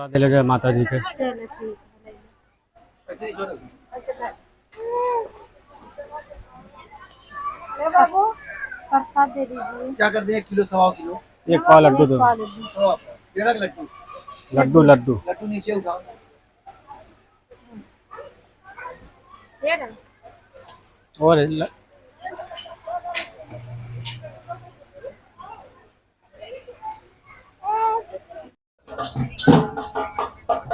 प्रसाद ले लो जय माता जी के। चलो ठीक है। ले बाबू प्रसाद दे दीजिए। क्या कर दिया, 1 किलो 1.25 किलो? एक पाव लड्डू दो। डेढ़ लड्डू। लड्डू लड्डू लड्डू नीचे उठाओ। और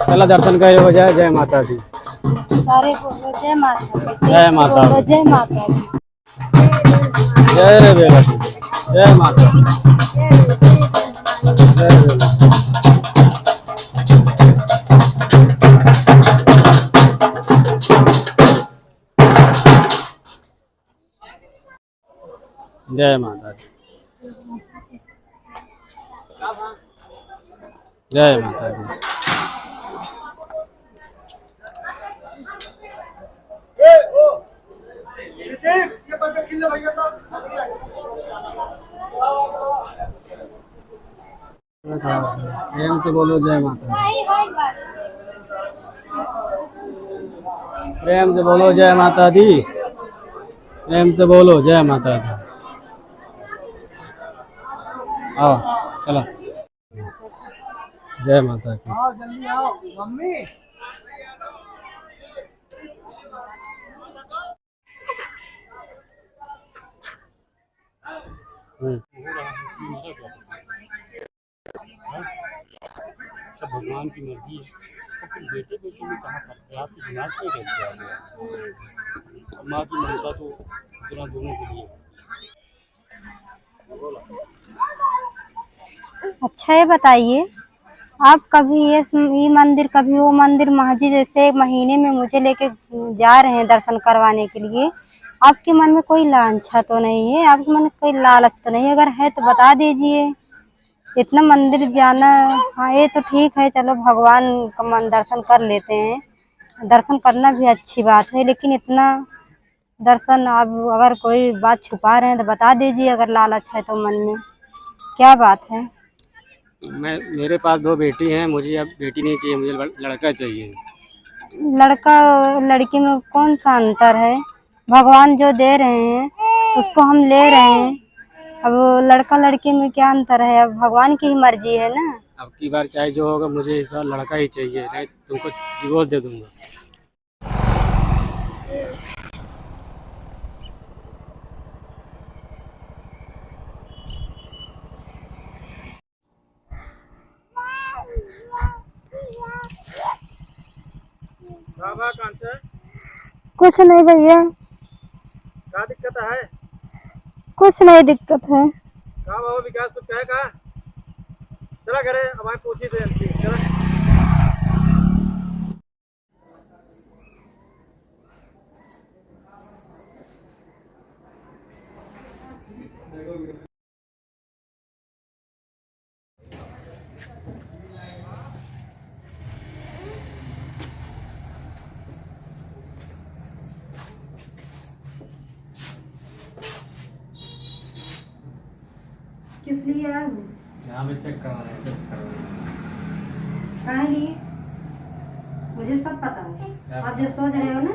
चला दर्शन करे हो जाए। जय माता दी। सारे बोलो जय माता दी। जय माता बोलो जय माता दी। जय बेला जय माता जय बेला। जय माता दी। जय माता दी। प्रेम से बोलो जय माता दी। प्रेम से बोलो जय माता दी। प्रेम से बोलो जय माता दी। आओ चलो जय माता की। आओ जल्दी आओ मम्मी। भगवान की मर्जी है। बेटे बेटे में कहाँ करते आपकी दिमाग में कैसे आ गया? माँ की ममता तो इतना दोनों के लिए। अच्छा ये बताइए, आप कभी ये मंदिर कभी वो मंदिर मस्जिद जैसे महीने में मुझे लेके जा रहे हैं दर्शन करवाने के लिए, आपके मन में कोई लालसा तो नहीं है? आपके मन में कोई लालच तो नहीं? अगर है तो बता दीजिए। इतना मंदिर जाना, हाँ ये तो ठीक है, चलो भगवान का मन दर्शन कर लेते हैं, दर्शन करना भी अच्छी बात है, लेकिन इतना दर्शन आप अगर कोई बात छुपा रहे हैं तो बता दीजिए। अगर लालच है तो मन में क्या बात है? मेरे पास 2 बेटी हैं, मुझे अब बेटी नहीं चाहिए, मुझे लड़का चाहिए। लड़का लड़की में कौन सा अंतर है? भगवान जो दे रहे हैं उसको हम ले रहे हैं। अब लड़का लड़की में क्या अंतर है? अब भगवान की ही मर्जी है ना। अब की बार चाहे जो होगा, मुझे इस बार लड़का ही चाहिए, नहीं तुमको डिवोर्स दे दूंगा। बाबा कौन से? कुछ नहीं भैया, क्या दिक्कत है? कुछ नहीं दिक्कत है। कहा बाबा विकास कुछ कहे कहा? चला करे अब आए पूछी थे चला। किस लिए आए हो? यहाँ पे चेक करवा रहे हैं, टेस्ट करवा रहे हैं। काहे लिए? मुझे सब पता है। आप जो सोच रहे हो ना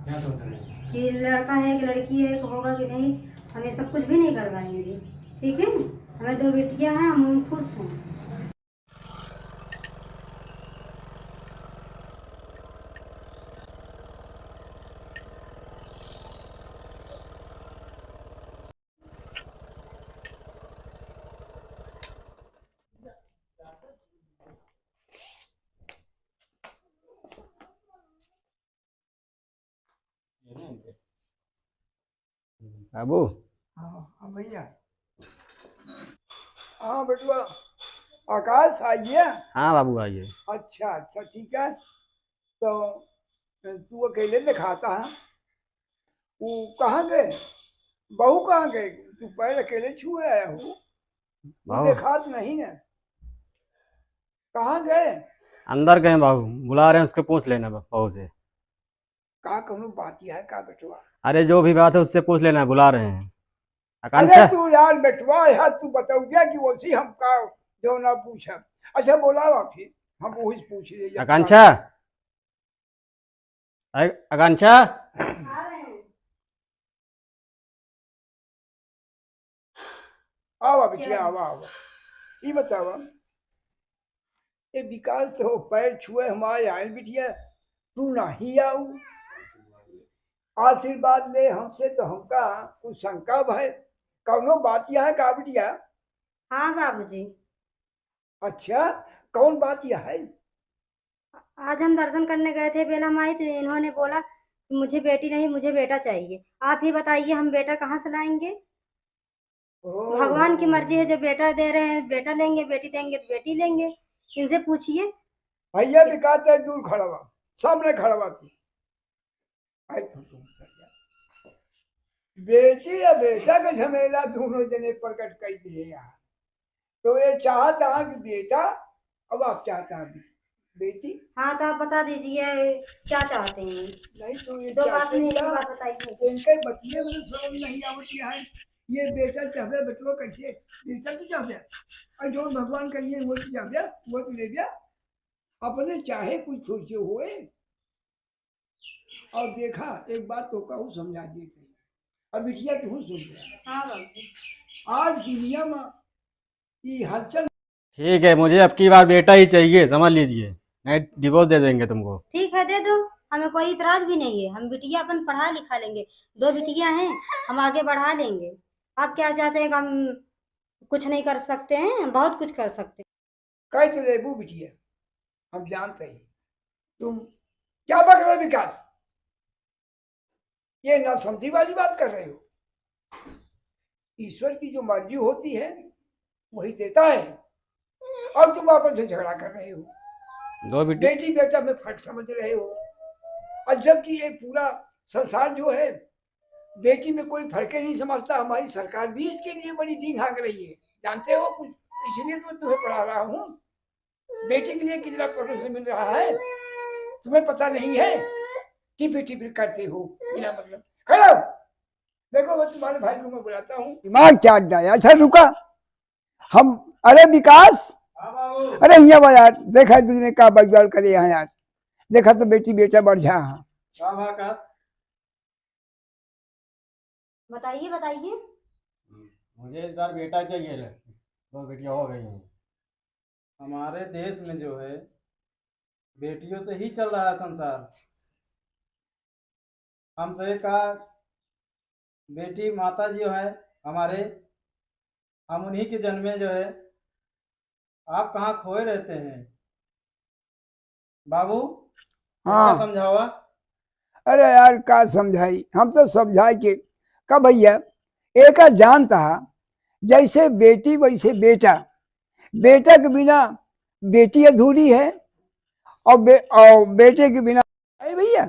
क्या सोच रहे हैं? कि लड़का है कि लड़की है कि होगा कि नहीं, हम ये सब कुछ भी नहीं करवाएंगे, ठीक है? हमें 2 बेटियां हैं, हम खुश हैं। बाबू हाँ भैया। हाँ बेटुआ आकाश आइए। हाँ बाबू आइए। अच्छा अच्छा ठीक है। तो तू अकेले दिखाता है? वो कहाँ गए? बहू कहाँ गए? तू पैर अकेले छुए आया हो, देखा तो नहीं ना? कहाँ गए? अंदर गए बाबू, बुला रहे हैं, उसके पूछ लेना बहू से। का कहूँ बात यह है का बेटुआ? अरे जो भी बात है उससे पूछ लेना, बुला रहे हैं। अरे आकांक्षा तू यार बेटवा यार, तू बताओ क्या कि वैसे हम का जो ना पूछा। अच्छा बोलावा फिर। हम वही पूछ रहे हैं। आकांक्षा, आकांक्षा, आओ बिटिया, आओ आओ। ये बताओ, ये विकास तो पैर छुए हमारे आए बिटिया, तू नहीं आऊ आशीर्वाद ले हमसे, तो हमका कुछ शंका भय कौनो बात यह है का बिटिया? हाँ बाबूजी, अच्छा, कौन बात यह है? आज हम दर्शन करने गए थे बेला माई, तो इन्होंने बोला कि मुझे बेटी नहीं, मुझे बेटा चाहिए। आप ही बताइए, हम बेटा कहाँ से लाएंगे? भगवान की मर्जी है, जो बेटा दे रहे हैं बेटा लेंगे, बेटी देंगे तो बेटी लेंगे। इनसे पूछिए। भैया विकास है दूर खड़ा हुआ, सामने खड़ा हुआ तू। बेटी या बेटा का झमेला दोनों जने प्रकट कर दिए यहाँ। तो ये चाहता कि बेटा, अब आप चाहता है बेटी। हाँ तो आप बता दीजिए क्या चाहते हैं। नहीं तो ये दो बात में एक चाहते ही हैं, बात बताइए। इनके बतिये में समझ नहीं आवती है। ये बेटा चाहे बेटवा कैसे, बेटा तो चाहे और जो भगवान करिए वो तो चाहे, वो तो ले गया अपने चाहे कुछ सोचे हुए। और देखा एक बात तो कहूँ समझा दिए थे, अब बिटिया तू सुन ले। हाँ बाबू, आज दुनिया में ये हलचल। ठीक है, मुझे अब की बार बेटा ही चाहिए, समझ लीजिए, नहीं डिवोर्स दे देंगे तुमको। ठीक है दे दो, हमें कोई इतराज भी नहीं है। हम बिटिया अपन पढ़ा लिखा लेंगे, 2 बिटिया हैं, हम आगे बढ़ा लेंगे। आप क्या चाहते हैं कि हम कुछ नहीं कर सकते हैं? हम बहुत कुछ कर सकते हैं। कैसे रेबू बिटिया, हम जानते हैं तुम क्या बक रहे हो विकास, ये ना समझी वाली बात कर रहे हो। ईश्वर की जो मर्जी होती है वही देता है, और तुम आपस में झगड़ा कर रहे हो, दो बेटी बेटा में फर्क समझ रहे हो। और जबकि ये पूरा संसार जो है बेटी में कोई फर्क नहीं समझता। हमारी सरकार भी इसके लिए बड़ी डी हाँक रही है, जानते हो कुछ, इसलिए तो मैं तुम्हें पढ़ा रहा हूँ। बेटी के लिए कितना प्रोटेक्शन मिल रहा है तुम्हें पता नहीं है। टिपी टिपी करते हो बिना मतलब। खड़ा हो, देखो मैं तुम्हारे भाई को मैं बुलाता हूँ। दिमाग चाट डाया। अच्छा रुका, हम अरे विकास, अरे यहाँ यार, देखा तुझने का बगवाल करे यहाँ यार, देखा तो बेटी बेटा बढ़ जा। बताइए बताइए। मुझे इस बार बेटा चाहिए, 2 बेटियां हो गई हैं। हमारे देश में जो है बेटियों से ही चल रहा है संसार। हमसे का बेटी माता जी जो है हमारे, हम उन्हीं के जन्मे जो है। आप कहाँ खोए रहते हैं बाबू? हाँ क्या समझावा? अरे यार का समझाई, हम तो समझाई कि का भैया एक जान था, जैसे बेटी वैसे बेटा, बेटा के बिना बेटी अधूरी है, और बेटे के बिना अरे भैया।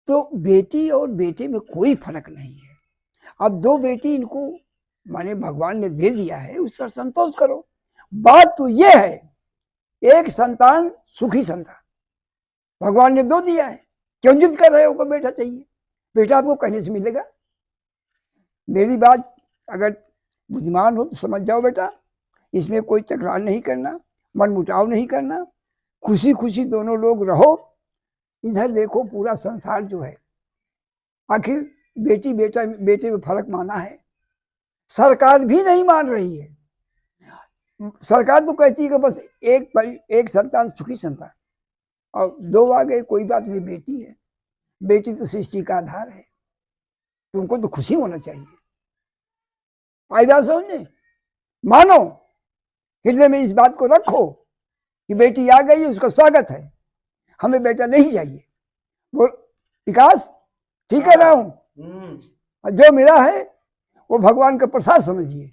तो बेटी और बेटे में कोई फर्क नहीं है। अब 2 बेटी इनको माने भगवान ने दे दिया है, उस पर संतोष करो। बात तो ये है, एक संतान सुखी संतान भगवान ने 2 दिया है, क्यों जिद कर रहे हो को बेटा चाहिए? बेटा आपको कहने से मिलेगा। मेरी बात अगर बुद्धिमान हो तो समझ जाओ बेटा, इसमें कोई तकरार नहीं करना, मन मुटाव नहीं करना, खुशी खुशी दोनों लोग रहो। इधर देखो पूरा संसार जो है, आखिर बेटी बेटा बेटे में फर्क माना है, सरकार भी नहीं मान रही है। सरकार तो कहती है कि बस एक संतान सुखी संतान, और 2 आ गए कोई बात नहीं, बेटी है, बेटी तो सृष्टि का आधार है, तुमको तो खुशी होना चाहिए। आई बात समझने, मानो हृदय में इस बात को रखो कि बेटी आ गई, उसका स्वागत है, हमें बेटा नहीं चाहिए। बोल विकास, ठीक है रहा हूं, जो मेरा है वो भगवान का प्रसाद समझिए,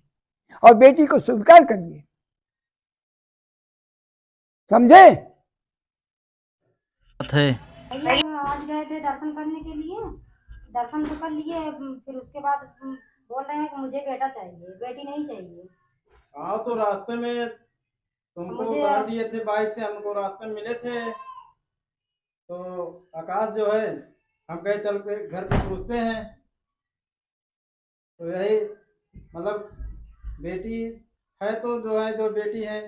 और बेटी को स्वीकार करिए, समझे? भैया आज गए थे दर्शन करने के लिए, दर्शन तो कर लिए, फिर उसके बाद बोल रहे हैं कि मुझे बेटा चाहिए, बेटी नहीं चाहिए। हाँ तो रास्ते में तुमको मुझे उतार दिए थे बाइक से, हमको रास्ते में मिले थे। तो आकाश जो है, हम कहे चल के घर पे पूछते हैं। तो यही मतलब बेटी है, तो जो है जो बेटी है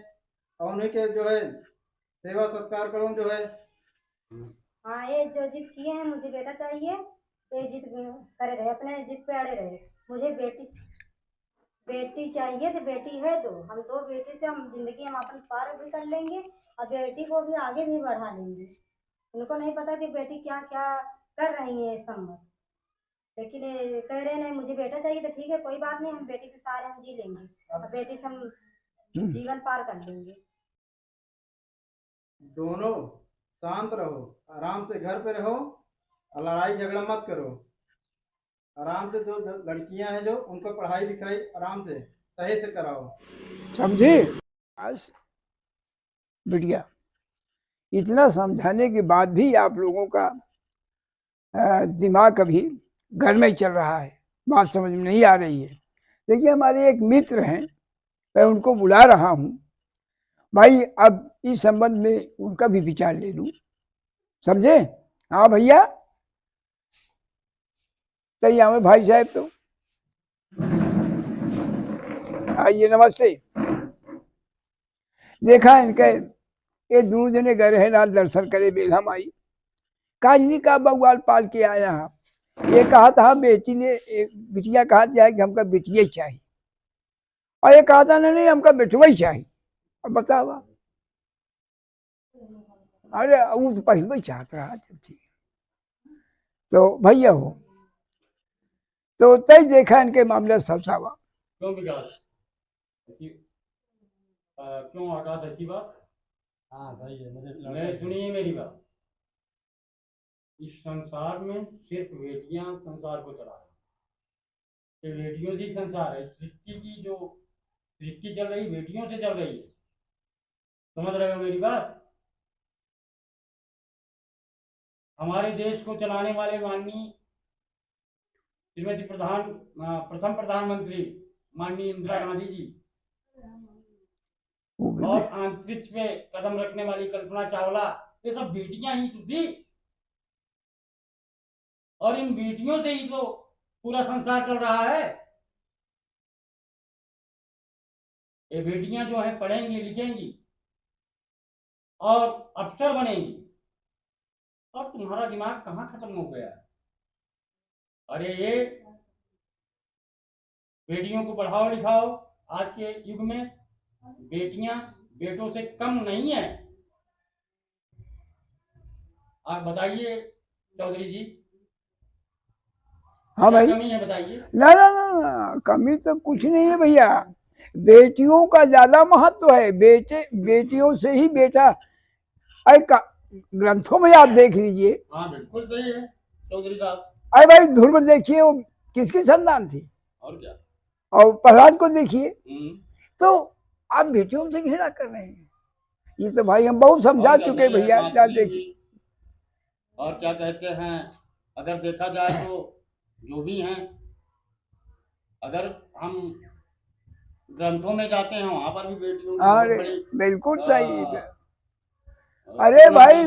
और उन्हीं के जो है सेवा सत्कार करो जो है। हाँ, ये जो जिद किए हैं मुझे बेटा चाहिए, ये जिद करे रहे, अपने जिद पे अड़े रहे। मुझे बेटी चाहिए तो बेटी है दो, हम दो बेटी से हम जिंदगी हम अपन पार भी कर लेंगे और बेटी को भी आगे भी बढ़ा लेंगे। उनको नहीं पता कि बेटी क्या क्या कर रही है इस समय, लेकिन ये कह रहे नहीं मुझे बेटा चाहिए, तो ठीक है कोई बात नहीं, हम बेटी के सहारे हम जी लेंगे और बेटी से हम जीवन पार कर लेंगे। दोनों शांत रहो, आराम से घर पे रहो और लड़ाई झगड़ा मत करो। आराम से जो लड़कियां हैं जो उनको पढ़ाई लिखाई आराम से सही से कराओ। समझे? बस बिटिया, इतना समझाने के बाद भी आप लोगों का दिमाग अभी घर में ही चल रहा है, बात समझ में नहीं आ रही है। देखिए, हमारे एक मित्र हैं, मैं उनको बुला रहा हूँ भाई, अब इस संबंध में उनका भी विचार ले लूं, समझे? हाँ भैया, तैयार में भाई साहब तो आइए, नमस्ते। देखा इनके ये दोनों जने गए हैं ना दर्शन करे बेल हम आई, काजनी का बगवाल पाल के आया। ये कहा था बेटी ने, बिटिया कहा था कि हमका बिटिया चाहिए, और ये कहा था नहीं हमका बेटवा ही चाहिए। अब बतावा, अरे वो तो पहले ही चाहता रहा जब ठीक। तो भैया हो तो तय देखा इनके मामले सलसावा। क्यों विकास, क्यों आकाश अच्छी बात? हाँ सही है, मुझे नहीं, सुनिए मेरी बात, इस संसार में सिर्फ बेटियां संसार को चला रही है, बेटियों से ही संसार है। सृष्टि की जो सृष्टि चल रही बेटियों से चल रही है, समझ रहे हो मेरी बात? हमारे देश को चलाने वाले माननीय श्रीमती प्रथम प्रधानमंत्री माननीय इंदिरा गांधी जी, और अंतरिक्ष पे कदम रखने वाली कल्पना चावला, ये सब बेटियां ही तो थी, और इन बेटियों से ही तो पूरा संसार चल रहा है। ये बेटियां जो है पढ़ेंगी लिखेंगी और अफसर बनेंगी, और तुम्हारा दिमाग कहाँ खत्म हो गया है? अरे ये बेटियों को पढ़ाओ लिखाओ, आज के युग में बेटियां बेटों से कम नहीं है। आप बताइए चौधरी जी, हाँ भाई, कमी है बताइए। ना ना ना, कमी तो कुछ नहीं है भैया, बेटियों का ज्यादा महत्व है। बेटियों से ही बेटा, ग्रंथों में आप देख लीजिए। हाँ बिल्कुल सही है चौधरी साहब। अरे भाई ध्रुव देखिए, वो किसकी संतान थी, और क्या, और प्रहलाद को देखिए, तो आप बेटियों से घृणा कर रहे हैं। ये तो भाई हम बहुत समझा चुके भैया, क्या देखिए। और क्या कहते हैं, अगर देखा जाए तो जो भी हैं, अगर हम ग्रंथों में जाते हैं वहां पर भी बेटियों की अरे बहुत बड़ी बिल्कुल सही है। अरे भाई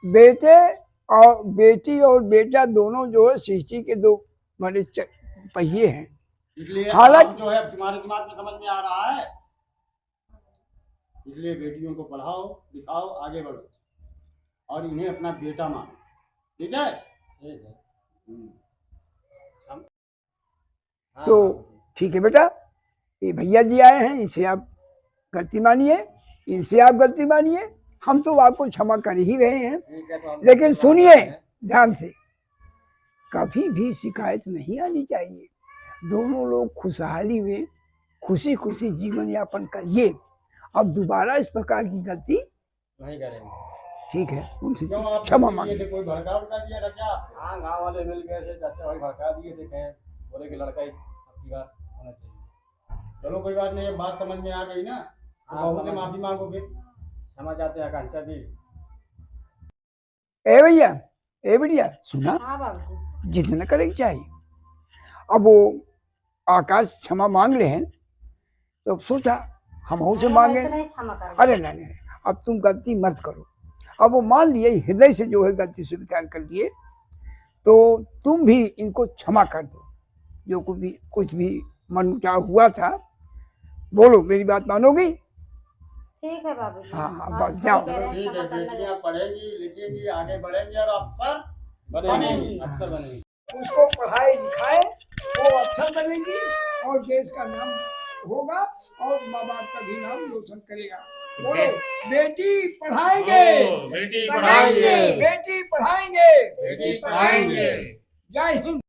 बेटे और बेटी और बेटा दोनों जो है सृष्टि के दो बड़े पहिए हैं। इसलिए हालांकि जो है तुम्हारे दिमाग में समझ में आ रहा है, इसलिए बेटियों को पढ़ाओ लिखाओ, आगे बढ़ो और इन्हें अपना बेटा मानो, ठीक है? तो ठीक है बेटा, ये भैया जी आए हैं, इनसे आप गलती मानिए, इनसे आप गलती मानिए, हम तो आपको क्षमा कर ही रहे हैं। लेकिन सुनिए ध्यान से, कभी भी शिकायत नहीं आनी चाहिए। दोनों लोग खुशहाली में खुशी खुशी जीवन यापन करिए। अब दोबारा इस प्रकार की गलती नहीं करेंगे, ठीक है? उनसे क्यों आप क्षमा मांगे। कोई भड़का दिया था क्या? हाँ, गांव वाले मिल गए थे, चाचा भाई भड़का दिए थे, कहे बोले कि लड़का ही आपकी बात होना चाहिए। चलो कोई बात नहीं, बात समझ में आ गई ना, तो बहू से माफी मांगो, फिर क्षमा चाहते हैं आकांक्षा जी। ए भैया, ए बढ़िया सुना, हाँ बाबूजी, जितना करें चाहिए। अब वो आकाश क्षमा मांग ले हैं, तो सोचा हम से मांगे। अरे नहीं नहीं, अब तुम गलती मत करो। अब वो मान लिए, हृदय से जो है गलती स्वीकार कर लिए, तो तुम भी इनको क्षमा कर दो। जो कुछ भी मनमुटाव हुआ था, बोलो मेरी बात मानोगी? ठीक है बाबूजी। हाँ, हाँ, आप बस जाओ। सही कह रहे हैं, ठीक है, क्षमा करना। बेटियां पढ़ेंगी लिखेंगी आगे बढ़ेंगी और अफसर बनेंगी, अफसर बनेंगी। उसको पढ़ाए लिखाए, वो अफसर बनेगी और देश का नाम होगा और माँ बाप का भी नाम रोशन करेगा। बोलो, बेटी पढ़ाएंगे, बेटी पढ़ाएंगे। बेटी पढ़ाएंगे। बेटी पढ़ाएंगे। जय हिंद।